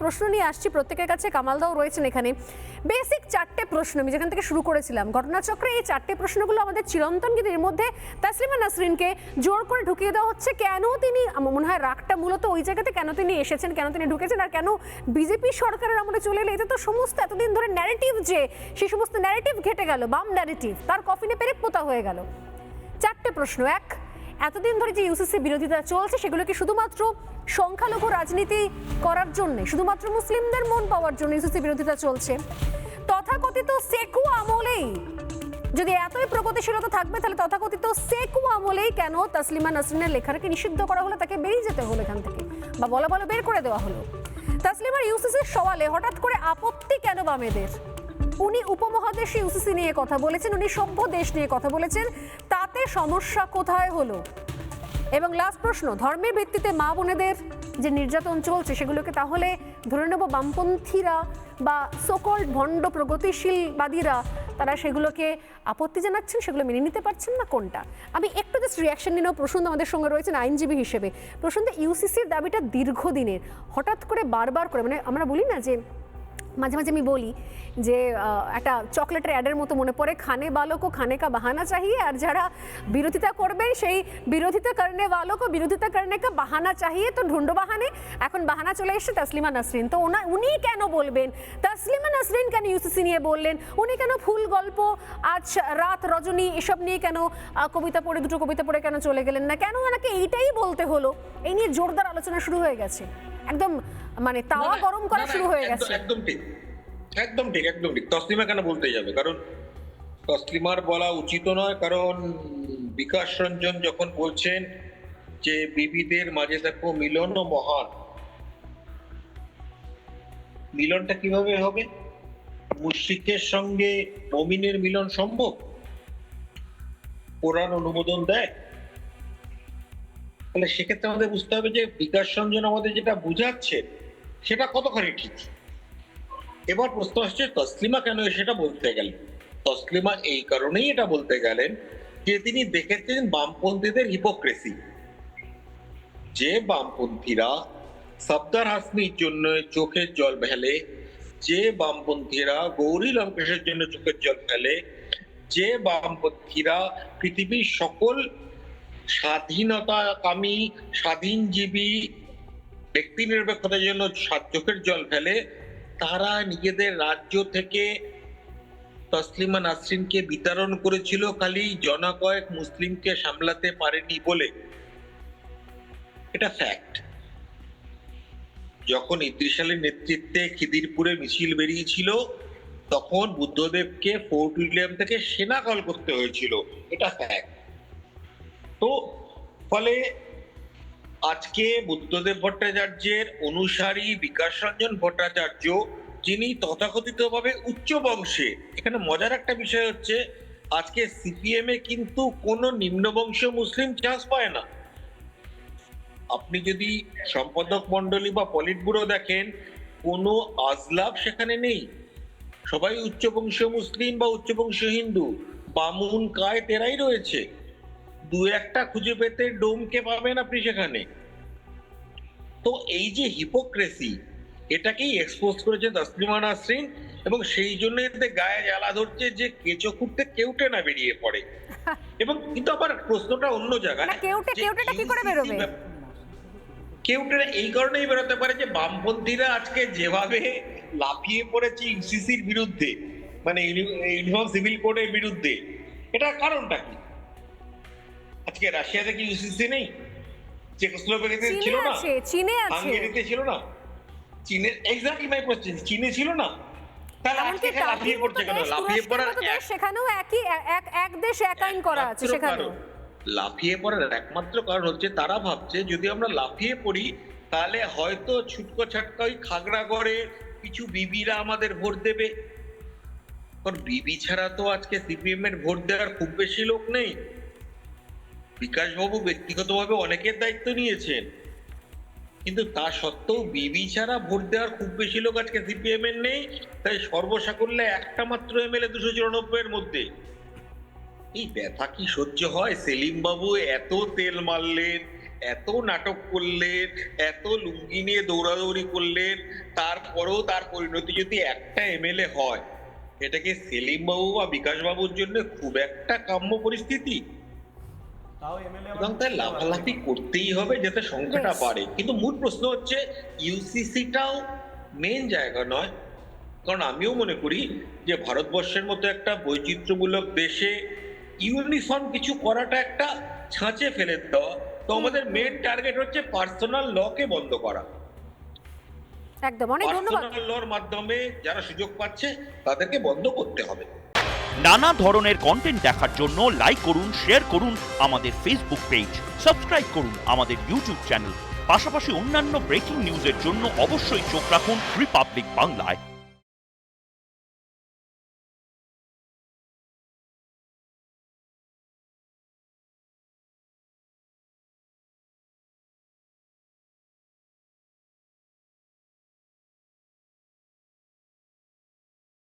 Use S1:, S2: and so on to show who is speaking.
S1: প্রশ্ন নিয়ে আসছি প্রত্যেকের কাছে, কামালদাও রয়েছেন এখানে। বেসিক 4টে প্রশ্ন আমি যেখান থেকে শুরু করেছিলাম ঘটনাচক্রে, এই 4টে প্রশ্নগুলো আমাদের চিরন্তন, কিন্তু এর মধ্যে তাসলিমা নাসরিনকে জোর করে ঢুকিয়ে দেওয়া হচ্ছে কেন তিনি, আমার মনে হয় রাগটা মূলত ওই জায়গাতে, কেন তিনি এসেছেন, কেন তিনি ঢুকেছেন, আর কেন বিজেপি সরকারের আমলে চলে এলে। এতে তো সমস্ত এতদিন ধরে ন্যারেটিভ, যে সেই সমস্ত ন্যারেটিভ ঘেটে গেল, বাম ন্যারেটিভ তার কফিনে পেরেক পোতা হয়ে গেল। 4টে প্রশ্ন। এক, এতদিন ধরে যে ইউসিসি বিরোধিতা চলছে সেগুলো কি শুধুমাত্র সংখ্যালঘু রাজনীতি করার জন্য, শুধুমাত্র মুসলিমদের মন পাওয়ার জন্য ইউসিসি বিরোধিতা চলছে? তথাকথিত সেকু আমলেই যদি এতই প্রগতিশীলতা থাকবে, তাহলে তথাকথিত সেকু আমলেই কেন তাসলিমা নাসরিনের লেখাটাকে নিষিদ্ধ করা হলো, তাকে বেরিয়ে যেতে হলো এখান থেকে, বা বলা ভালো বের করে দেওয়া হলো? তাসলিমার ইউসিসির সওয়ালে হঠাৎ করে আপত্তি কেন বামেদের? উনি উপমহাদেশে ইউসিসি নিয়ে কথা বলেছেন, উনি সভ্য দেশ নিয়ে কথা বলেছেন, তাতে সমস্যা কোথায় হলো? এবং লাস্ট প্রশ্ন, ধর্মের ভিত্তিতে মা বোনেদের যে নির্যাতন চলছে সেগুলোকে তাহলে ধরে নেব বামপন্থীরা বা সকল্ড ভণ্ড প্রগতিশীলবাদীরা তারা সেগুলোকে আপত্তি জানাচ্ছেন, সেগুলো মেনে নিতে পারছেন না, কোনটা? আমি একটু জাস্ট রিয়াকশন নিলেও, প্রসন্ন আমাদের সঙ্গে রয়েছেন আইনজীবী হিসেবে। প্রসন্ন, ইউসিসির দাবিটা দীর্ঘদিনের, হঠাৎ করে বারবার করে, মানে আমরা বলি না যে মাঝে মাঝে আমি বলি যে একটা চকলেটের অ্যাডের মতো মনে পড়ে, খানে বালো কো খানে কা বাহানা চাহিয়ে, আর যারা বিরোধিতা করবেন সেই বিরোধিতা করনে वालों को বিরোধিতা করনে কা বাহানা চাহিয়ে। তো ঢুন্ডো বাহানে এখন বাহানা চলে এসেছে তাসলিমা নাসরিন। তো উনি কেন বলবেন, তাসলিমা নাসরিন কেন ইউসিসি নিয়ে বললেন, উনি কেন ফুল গল্প, আজ রাত রজনী এসব নিয়ে কেন কবিতা পড়ে, দুটো কবিতা পড়ে কেন চলে গেলেন না, কেন ওনাকে এইটাই বলতে হলো? এই নিয়ে জোরদার আলোচনা শুরু হয়ে গেছে, একদম মানে তাওয়া গরম করা শুরু হয়ে গেছে।
S2: একদম ঠিক, একদম ঠিক, একদম ঠিক। তসলিমা কেন বলতে যাবে? কারণ তসলিমার বলা উচিত নয়, কারণ বিকাশ রঞ্জন যখন বলছেন যে বিবিদের মাঝে দেখো মিলন ও মহান, মিলনটা কিভাবে হবে? মুশরিকের সঙ্গে মুমিনের মিলন সম্ভব? কোরআন অনুমোদন দেয়? তাহলে সেক্ষেত্রে আমাদের বুঝতে হবে যে বিকাশ রঞ্জন আমাদের যেটা বুঝাচ্ছে সেটা কতখানি ঠিক। এবার প্রশ্ন আসছে তসলিমা কেন সেটা বলতে গেলেন। তসলিমা এই কারণেই এটা বলতে গেলেন যে তিনি দেখেছেন বামপন্থীদের হিপোক্রেসি, যে বামপন্থীরা সফদার হাসমির জন্য চোখের জল ফেলে, যে বামপন্থীরা গৌরী লঙ্কেশের জন্য চোখের জল ফেলে, যে বামপন্থীরা পৃথিবীর সকল স্বাধীনতাকামী স্বাধীনজীবী ব্যক্তি নিরপেক্ষতার জন্য চোখের জল ফেলে, তারা নিজেদের রাজ্য থেকে তসলিমা নাসরিনকে বিতরণ করেছিল খালি জনকয়েক মুসলিমকে সামলাতে পারেনি বলে। এটা ফ্যাক্ট। যখন ইদ্রিস আলীর নেতৃত্বে খিদিরপুরে মিছিল বেরিয়েছিল তখন বুদ্ধদেবকে ফোর্ট উইলিয়াম থেকে সেনা কল করতে হয়েছিল, এটা ফ্যাক্ট। তো ফলে আজকে বুদ্ধদেব ভট্টাচার্যের অনুসারী বিকাশ রঞ্জন ভট্টাচার্য, যিনি তথাকথিতভাবে উচ্চ বংশে, এখানে মজার একটা বিষয় হচ্ছে আজকে সিপিএম এ কিন্তু কোনো নিম্নবংশীয় মুসলিম চান্স পায় না। আপনি যদি সম্পাদক মন্ডলী বা পলিট ব্যুরো দেখেন, কোনো আজলাভ সেখানে নেই, সবাই উচ্চবংশীয় মুসলিম বা উচ্চবংশীয় হিন্দু, বামুন কায় তেরাই রয়েছে। দু একটা খুঁজে পেতে ডোমকে পাবেন আপনি সেখানে। তো এই যে হিপোক্রেসি, এটাকেই এক্সপোজ করেছে তাসলিমা নাসরিন, এবং সেই জন্য এতে গায়ে জ্বালা ধরছে যে কেঁচো খুঁড়তে কেউটে না বেরিয়ে পড়ে। এবং কিন্তু আবার প্রশ্নটা অন্য জায়গায়, কেউটেরা এই কারণেই বেরোতে পারে যে বামপন্থীরা আজকে যেভাবে লাফিয়ে পড়েছে ইউসিসির বিরুদ্ধে, মানে ইউনিফর্ম সিভিল কোডের বিরুদ্ধে, এটার কারণটা কি? আজকে রাশিয়াতে কি ইউসিসি নেই? চেকোস্লোভাকিয়াতে ছিল না?
S1: চীনে আছে,
S2: হাঙ্গেরিতে ছিল না? চীনে, এক্স্যাক্টলি মাই কোশ্চেন, চীনে ছিল না? তাহলে আজকে লাফিয়ে পড়ছে কেন? লাফিয়ে পড়ার
S1: সেখানেও একই এক দেশ এক আইন করা আছে, সেখানে
S2: লাফিয়ে পড়ার একমাত্র কারণ হচ্ছে তারা ভাবছে যদি আমরা লাফিয়ে পড়ি তাহলে হয়তো ছুটকো ছাটকা ওই খাগড়াগড়ে কিছু বিবিরা আমাদের ভোট দেবে। কারণ বিবি ছাড়া তো আজকে সিপিএম এর ভোট দেওয়ার খুব বেশি লোক নেই। বিকাশ বাবু ব্যক্তিগতভাবে অনেকের দায়িত্ব নিয়েছেন, কিন্তু তা সত্ত্বেও বিবি ছাড়া ভোট দেওয়ার খুব বেশি লোক আজকে সিপিএম এর নেই। তাই সর্বসাকুল্যে একটা মাত্র এমএলএ 294 এর মধ্যে। এই ব্যথা কি সহ্য হয়? সেলিম বাবু এত তেল মারলেন, এত নাটক করলেন, এত লুঙ্গি নিয়ে দৌড়াদৌড়ি করলেন, তারপরেও তার পরিণতি যদি একটা এমএলএ হয়, এটা কি সেলিম বাবু বা বিকাশ বাবুর জন্য খুব একটা কাম্য পরিস্থিতি?
S3: তাও এমএলএ
S2: এবং তাই লাফালাফি করতেই হবে যাতে সংখ্যাটা
S1: বেশ।
S2: বাড়ে। কিন্তু মূল প্রশ্ন হচ্ছে ইউসিসিটাও মেন জায়গা নয়, কারণ আমিও মনে করি যে ভারতবর্ষের মতো একটা বৈচিত্র্যমূলক দেশে ইউনিফর্ম কিছু করাটা একটা ছাঁচে ফেলে দেওয়া। তো আমাদের মেন টার্গেট হচ্ছে পার্সোনাল লকে বন্ধ করা।
S1: একদম, অনেক ধন্যবাদ।
S2: পার্সোনাল লর মাধ্যমে যারা সুযোগ পাচ্ছে তাদেরকে বন্ধ করতে হবে।
S4: নানা ধরনের কন্টেন্ট দেখার জন্য লাইক করুন, শেয়ার করুন আমাদের ফেসবুক পেজ, সাবস্ক্রাইব করুন আমাদের ইউটিউব চ্যানেল। পাশাপাশি অন্যান্য ব্রেকিং নিউজের জন্য অবশ্যই চোখ রাখুন রিপাবলিক বাংলায়।